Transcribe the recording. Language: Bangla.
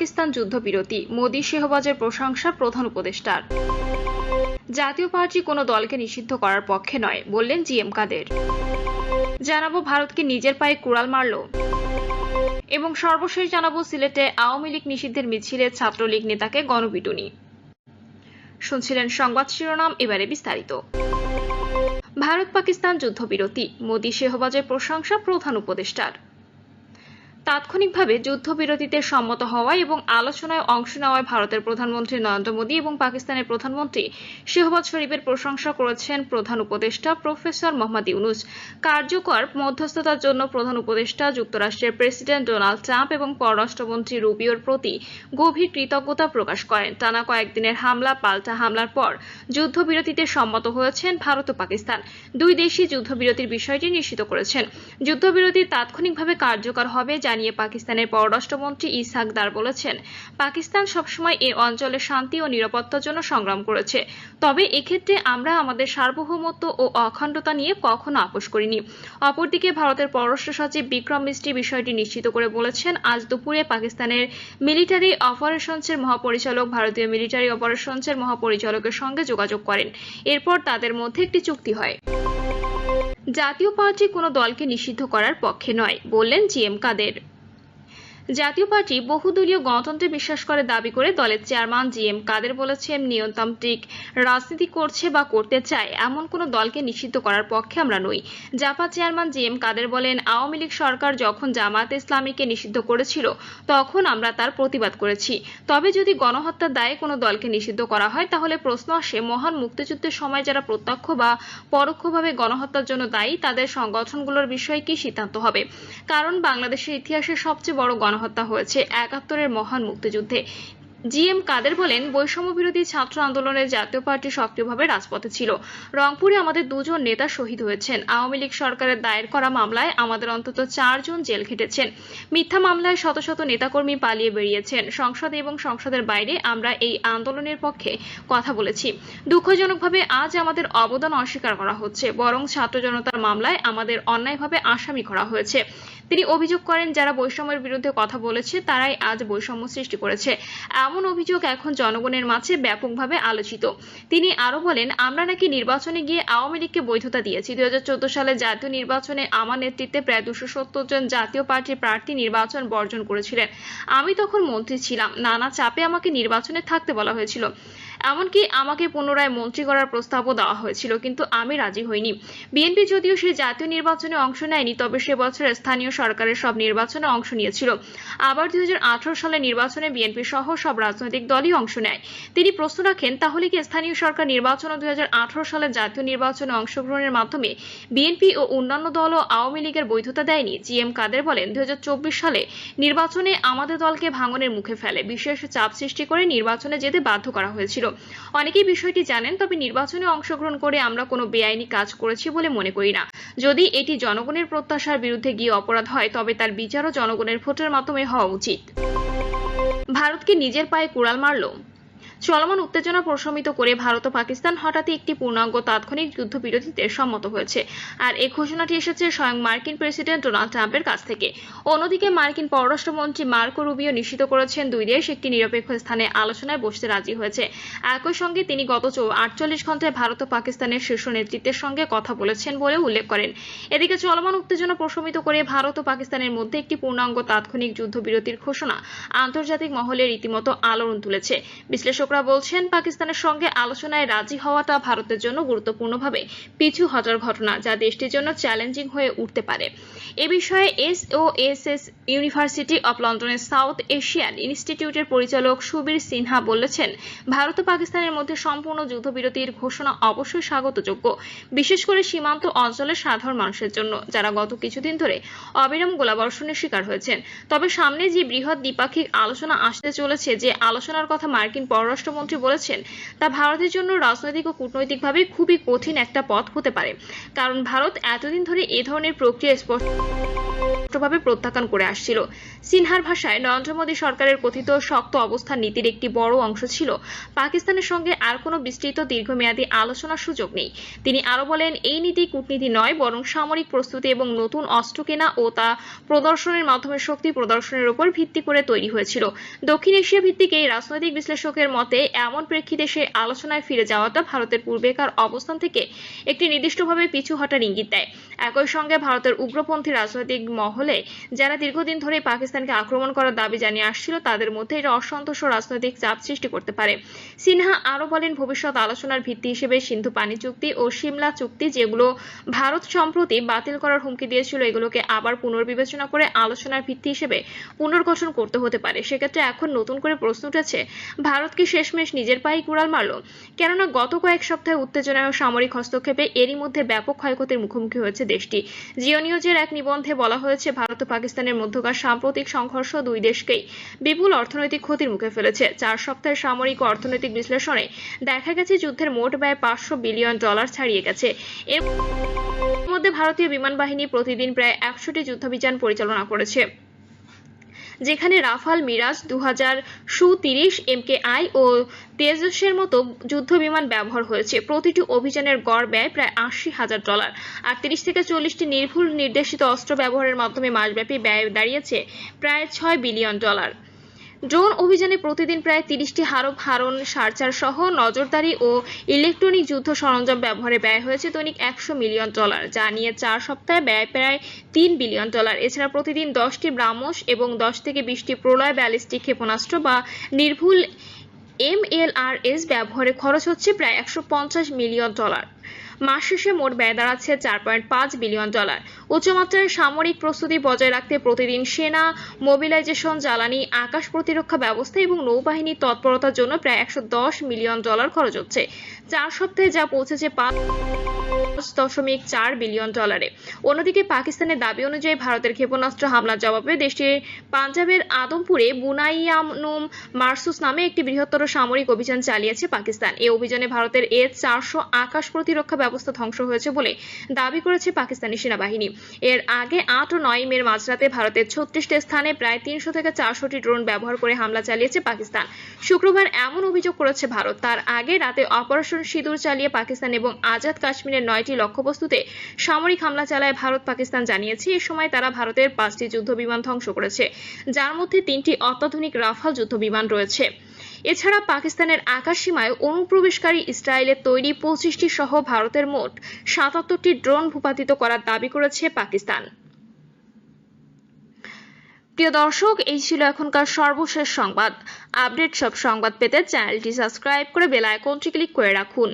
পাকিস্তান যুদ্ধবিরতি, মোদি শেহবাজের প্রশংসা প্রধান উপদেষ্টার। জাতীয় পার্টি কোনো দলকে নিষিদ্ধ করার পক্ষে নয়, বললেন জিএম কাদের। জানাবো ভারতকে নিজের পায়ে কুড়াল মারল। এবং সর্বশেষ জানাবো সিলেটে আওয়ামী লীগ নিষিদ্ধের মিছিলে ছাত্রলীগ নেতাকে গণপিটুনি। শুনছিলেন সংবাদ শিরোনাম, এবারে বিস্তারিত। ভারত পাকিস্তান যুদ্ধবিরতি, মোদি শেহবাজের প্রশংসা প্রধান উপদেষ্টার। তাৎক্ষণিকভাবে যুদ্ধবিরতিতে সম্মত হওয়া এবং আলোচনায় অংশ নেওয়ায় ভারতের প্রধানমন্ত্রী নরেন্দ্র মোদি এবং পাকিস্তানের প্রধানমন্ত্রী শেহবাজ শরীফের প্রশংসা করেছেন প্রধান উপদেষ্টা প্রফেসর মোহাম্মদ ইউনুস। কার্যকর মধ্যস্থতার জন্য প্রধান উপদেষ্টা যুক্তরাষ্ট্রের প্রেসিডেন্ট ডোনাল্ড ট্রাম্প এবং পররাষ্ট্রমন্ত্রী রুবিওর প্রতি গভীর কৃতজ্ঞতা প্রকাশ করেন। টানা কয়েকদিনের হামলা পাল্টা হামলার পর যুদ্ধবিরতিতে সম্মত হয়েছেন ভারত ও পাকিস্তান। দুই দেশই যুদ্ধবিরতির বিষয়টি নিশ্চিত করেছেন। যুদ্ধবিরতি তাৎক্ষণিকভাবে কার্যকর হবে জানিয়ে পাকিস্তানের পররাষ্ট্রমন্ত্রী ইসহাক দার বলেছেন, পাকিস্তান সবসময় এই অঞ্চলে শান্তি ও নিরাপত্তার জন্য সংগ্রাম করেছে, তবে এক্ষেত্রে আমরা আমাদের সার্বভৌমত্ব ও অখণ্ডতা নিয়ে কখনো আপোষ করিনি। অপরদিকে ভারতের পররাষ্ট্র সচিব বিক্রম মিস্ত্রি বিষয়টি নিশ্চিত করে বলেছেন, আজ দুপুরে পাকিস্তানের মিলিটারি অপারেশনসের মহাপরিচালক ভারতীয় মিলিটারি অপারেশনসের মহাপরিচালকের সঙ্গে যোগাযোগ করেন। এরপর তাদের মধ্যে একটি চুক্তি হয়। জাতীয় পার্টি কোনো দলকে নিষিদ্ধ করার পক্ষে নয়, বললেন জিএম কাদের। জাতীয় পার্টি বহুদলীয় গণতন্ত্রে বিশ্বাস করে দাবি করে দলের চেয়ারম্যান জিএম কাদের বলেছেন, নিয়মতান্ত্রিক রাজনীতি করছে বা করতে চায় এমন কোনো দলকে নিষিদ্ধ করার পক্ষে আমরা নই। জাপা চেয়ারম্যান জিএম কাদের বলেন, আওয়ামী লীগ সরকার যখন জামায়াতে ইসলামীকে নিষিদ্ধ করেছিল তখন আমরা তার প্রতিবাদ করেছি। তবে যদি গণহত্যার দায়ে কোনো দলকে নিষিদ্ধ করা হয় তাহলে প্রশ্ন আসে, মহান মুক্তিযুদ্ধের সময় যারা প্রত্যক্ষ বা পরোক্ষভাবে গণহত্যার জন্য দায়ী তাদের সংগঠনগুলোর বিষয়ে কি সিদ্ধান্ত হবে? কারণ বাংলাদেশের ইতিহাসে সবচেয়ে বড় গণহত্যা হয়েছে ৭১-এর মহান মুক্তিযুদ্ধে। জিএম কাদের বলেন, বৈষম্য বিরোধী ছাত্র আন্দোলনের জাতীয় পার্টি সক্রিয়ভাবে রাজপথে ছিল। রংপুরে আমাদের দুজন নেতা শহীদ হয়েছেন। আওয়ামী লীগ সরকারের দায়ের করা মামলায় আমাদের অন্তত 4 জন জেল খেটেছেন। মিথ্যা মামলায় শত শত নেতাকর্মী পালিয়ে বেরিয়েছেন। সংসদে এবং সংসদের বাইরে আমরা এই আন্দোলনের পক্ষে কথা বলেছি। দুঃখজনকভাবে আজ আমাদের অবদান অস্বীকার করা হচ্ছে, বরং ছাত্র জনতার মামলায় আমাদের অন্যায়ভাবে আসামি করা হয়েছে। তিনি অভিযোগ করেন, যারা বৈষম্যের বিরুদ্ধে কথা বলেছে তারাই আজ বৈষম্য সৃষ্টি করেছে। এমন অভিযোগ এখন জনগণের মাঝে ব্যাপকভাবে আলোচিত। তিনি আরো বলেন, আমরা নাকি নির্বাচনে গিয়ে আওয়ামী লীগকে বৈধতা দিয়েছি। 2014 সালে জাতীয় নির্বাচনে আমার নেতৃত্বে প্রায় 270 জন জাতীয় পার্টির প্রার্থী নির্বাচন বর্জন করেছিলেন। আমি তখন মন্ত্রী ছিলাম। নানা চাপে আমাকে নির্বাচনে থাকতে বলা হয়েছিল। এমনকি আমাকে পুনরায় মন্ত্রী করার প্রস্তাবও দেওয়া হয়েছিল, কিন্তু আমি রাজি হইনি। বিএনপি যদিও সেই জাতীয় নির্বাচনে অংশ নেয়নি, তবে সে বছর স্থানীয় সরকারের সব নির্বাচনে অংশ নিয়েছিল। আবার 2018 সালে নির্বাচনে বিএনপি সহ সব রাজনৈতিক দলই অংশ নেয়। তিনি প্রশ্ন রাখেন, তাহলে কি স্থানীয় সরকার নির্বাচন ও 2018 সালের জাতীয় নির্বাচনে অংশগ্রহণের মাধ্যমে বিএনপি ও অন্যান্য দল ও আওয়ামী লীগের বৈধতা দেয়নি? জিএম কাদের বলেন, 2024 সালে নির্বাচনে আমাদের দলকে ভাঙনের মুখে ফেলে বিশেষ চাপ সৃষ্টি করে নির্বাচনে যেতে বাধ্য করা হয়েছিল। অনেকেই বিষয়টি জানেন, তবে নির্বাচনে অংশগ্রহণ করে আমরা কোনো বেআইনি কাজ করেছি বলে মনে করি না। যদি এটি জনগণের প্রত্যাশার বিরুদ্ধে গিয়ে অপরাধ হয় তবে তার বিচারও জনগণের ভোটের মাধ্যমে হওয়া উচিত। ভারতকে নিজের পায়ে কুড়াল মারল। চলমান উত্তেজনা প্রশমিত করে ভারত ও পাকিস্তান হঠাৎই একটি পূর্ণাঙ্গ তাৎক্ষণিক যুদ্ধবিরতিতে সম্মত হয়েছে। আর এই ঘোষণাটি এসেছে স্বয়ং মার্কিন প্রেসিডেন্ট ডোনাল্ড ট্রাম্পের কাছ থেকে। অন্যদিকে মার্কিন পররাষ্ট্রমন্ত্রী মার্কো রুবিও নিশ্চিত করেছেন, দুই দেশ একটি নিরপেক্ষ স্থানে আলোচনায় বসতে রাজি হয়েছে। একই সঙ্গে তিনি গত 48 ঘন্টায় ভারত ও পাকিস্তানের শীর্ষ নেতৃত্বের সঙ্গে কথা বলেছেন বলে উল্লেখ করেন। এদিকে চলমান উত্তেজনা প্রশমিত করে ভারত ও পাকিস্তানের মধ্যে একটি পূর্ণাঙ্গ তাৎক্ষণিক যুদ্ধবিরতির ঘোষণা আন্তর্জাতিক মহলে রীতিমতো আলোড়ন তুলেছে। বিশ্লেষকরা বলছেন, পাকিস্তানের সঙ্গে আলোচনায় রাজি হওয়াটা ভারতের জন্য গুরুত্বপূর্ণভাবে পিছু হটার ঘটনা, যা দেশটির জন্য চ্যালেঞ্জিং হয়ে উঠতে পারে। এ বিষয়ে SOSS ইউনিভার্সিটি অব লন্ডনের সাউথ এশিয়ান ইনস্টিটিউটের পরিচালক সুবীর সিনহা বলেছেন, ভারত ও পাকিস্তানের মধ্যে সম্পূর্ণ যুদ্ধবিরতির ঘোষণা অবশ্যই স্বাগতযোগ্য, বিশেষ করে সীমান্ত অঞ্চলের সাধারণ মানুষের জন্য, যারা গত কিছুদিন ধরে অবিরাম গোলাবর্ষণের শিকার হয়েছেন। তবে সামনে যে বৃহৎ দ্বিপাক্ষিক আলোচনা আসতে চলেছে, যে আলোচনার কথা মার্কিন পররাষ্ট্র পররাষ্ট্রমন্ত্রী বলেছেন তা ভারতের জন্য রাজনৈতিক ও কূটনৈতিকভাবে খুবই কঠিন একটা পথ হতে পারে, কারণ ভারত এতদিন ধরে এ ধরনের প্রক্রিয়া স্পষ্টভাবে প্রত্যাখ্যান করে আসছিল। সিনহার ভাষায়, নরেন্দ্র মোদী সরকারের কথিত শক্ত অবস্থান নীতির একটি বড় অংশ ছিল পাকিস্তানের সঙ্গে আর কোনো বিস্তৃত দীর্ঘমেয়াদী আলোচনার সুযোগ নেই। তিনি আরো বলেন, এই নীতি কূটনীতি নয়, বরং সামরিক প্রস্তুতি এবং নতুন অস্ত্র কেনা ও তা প্রদর্শনের মাধ্যমে শক্তি প্রদর্শনের উপর ভিত্তি করে তৈরি হয়েছিল। দক্ষিণ এশিয়া ভিত্তিক এই রাজনৈতিক বিশ্লেষকের মতে, এমন প্রেক্ষিতে সে আলোচনায় ফিরে যাওয়াটা ভারতের পূর্বেকার অবস্থান থেকে একটি নির্দিষ্টভাবে পিছু হটার ইঙ্গিত দেয়। একই সঙ্গে ভারতের উগ্রপন্থী রাজনৈতিক মহলে যারা দীর্ঘদিন ধরে পাকিস্তানকে আক্রমণ করার দাবি জানিয়ে আসছিল, তাদের মধ্যে এটা অসন্তোষ ও রাজনৈতিক চাপ সৃষ্টি করতে পারে। সিনহা আরো বলেন, ভবিষ্যৎ আলোচনার ভিত্তি হিসেবে সিন্ধু পানি চুক্তি ও সিমলা চুক্তি, যেগুলো ভারত সম্প্রতি বাতিল করার হুমকি দিয়েছিল, এগুলোকে আবার পুনর্বিবেচনা করে আলোচনার ভিত্তি হিসেবে পুনর্গঠন করতে হতে পারে। সেক্ষেত্রে এখন নতুন করে প্রশ্ন উঠেছে, ভারত কি শেষমেশ নিজের পায়ে কুড়াল মারল? কেননা গত কয়েক সপ্তাহে উত্তেজনা ও সামরিক হস্তক্ষেপে এরই মধ্যে ব্যাপক ক্ষয়ক্ষতির মুখোমুখি হয়েছে দেশটি। জিও নিউজের এক নিবন্ধে বলা হয়েছে, ভারত ও পাকিস্তানের মধ্যকার সাম্প্রতিক সংঘর্ষ দুই দেশকেই বিপুল অর্থনৈতিক ক্ষতির মুখে ফেলেছে। 4 সপ্তাহের সামরিক ও অর্থনৈতিক বিশ্লেষণে দেখা গেছে যুদ্ধের মোট ব্যয় $500 বিলিয়ন ছাড়িয়ে গেছে। এর মধ্যে ভারতীয় বিমান বাহিনী প্রতিদিন প্রায় 100টি যুদ্ধাভিযান পরিচালনা করেছে, যেখানে রাফাল, মিরাজ 2000 সু-30 MKI ও তেজসের মতো যুদ্ধ বিমান ব্যবহার হয়েছে। প্রতিটি অভিযানের গড় ব্যয় প্রায় $80,000 আর 30 থেকে 40টি নির্ভুল নির্দেশিত অস্ত্র ব্যবহারের মাধ্যমে মাসব্যাপী ব্যয় দাঁড়িয়েছে প্রায় $6 বিলিয়ন। ড্রোন অভিযানে প্রতিদিন প্রায় 30টি হারন সার্চার সহ নজরদারি ও ইলেকট্রনিক যুদ্ধ সরঞ্জাম ব্যবহারে ব্যয় হয়েছে দৈনিক $100 মিলিয়ন, যা নিয়ে 4 সপ্তাহে ব্যয় প্রায় $3 বিলিয়ন। এছাড়া প্রতিদিন 10টি ব্রাহ্মস এবং 10 থেকে 20টি প্রলয় ব্যালিস্টিক ক্ষেপণাস্ত্র বা নির্ভুল MLRS ব্যবহারে খরচ হচ্ছে প্রায় $150 মিলিয়ন। মাস শেষে মোট ব্যয় দাঁড়াচ্ছে $4.5 বিলিয়ন। উচ্চমাত্রার সামরিক প্রস্তুতি বজায় রাখতে প্রতিদিন সেনা মোবিলাইজেশন, জ্বালানি, আকাশ প্রতিরক্ষা ব্যবস্থা এবং নৌবাহিনীর তৎপরতার জন্য প্রায় $110 মিলিয়ন খরচ হচ্ছে। 4 সপ্তাহে যা পৌঁছেছে $5.4 বিলিয়ন। অন্যদিকে পাকিস্তানের দাবি অনুযায়ী ভারতের ক্ষেপণাস্ত্র হামলার জবাবে দেশটির পাঞ্জাবের আদমপুরে বুনাইয়ানুম মারসুস নামে একটি বৃহত্তর সামরিক অভিযান চালিয়েছে পাকিস্তান। এই অভিযানে ভারতের S-400 আকাশ প্রতিরক্ষা ব্যবস্থা ধ্বংস হয়েছে বলে দাবি করেছে পাকিস্তানি সেনাবাহিনী। এর আগে 8 ও 9 মের মাঝরাতে ভারতের 36টি স্থানে প্রায় 300 থেকে 400টি ড্রোন ব্যবহার করে হামলা চালিয়েছে পাকিস্তান। শুক্রবার এমন অভিযোগ করেছে ভারত। তার আগে রাতে অপারেশন সিঁদুর চালিয়ে পাকিস্তান এবং আজাদ কাশ্মীরের 9টি লক্ষ্যবস্তুতে সামরিক হামলা চালায় ভারত। পাকিস্তান জানিয়েছে, এ সময় তারা ভারতের 5টি যুদ্ধ বিমান ধ্বংস করেছে, যার মধ্যে 3টি অত্যাধুনিক রাফাল যুদ্ধ বিমান রয়েছে। এছাড়া পাকিস্তানের আকাশ সীমায় অনুপ্রবেশকারী ইসরায়েলের তৈরি 25টি সহ ভারতের মোট 77টি ড্রোন ভূপাতিত করার দাবি করেছে পাকিস্তান। প্রিয় দর্শক, এই ছিল এখনকার সর্বশেষ সংবাদ। আপডেট সব সংবাদ পেতে চ্যানেলটি সাবস্ক্রাইব করে বেল আইকনটি ক্লিক করে রাখুন।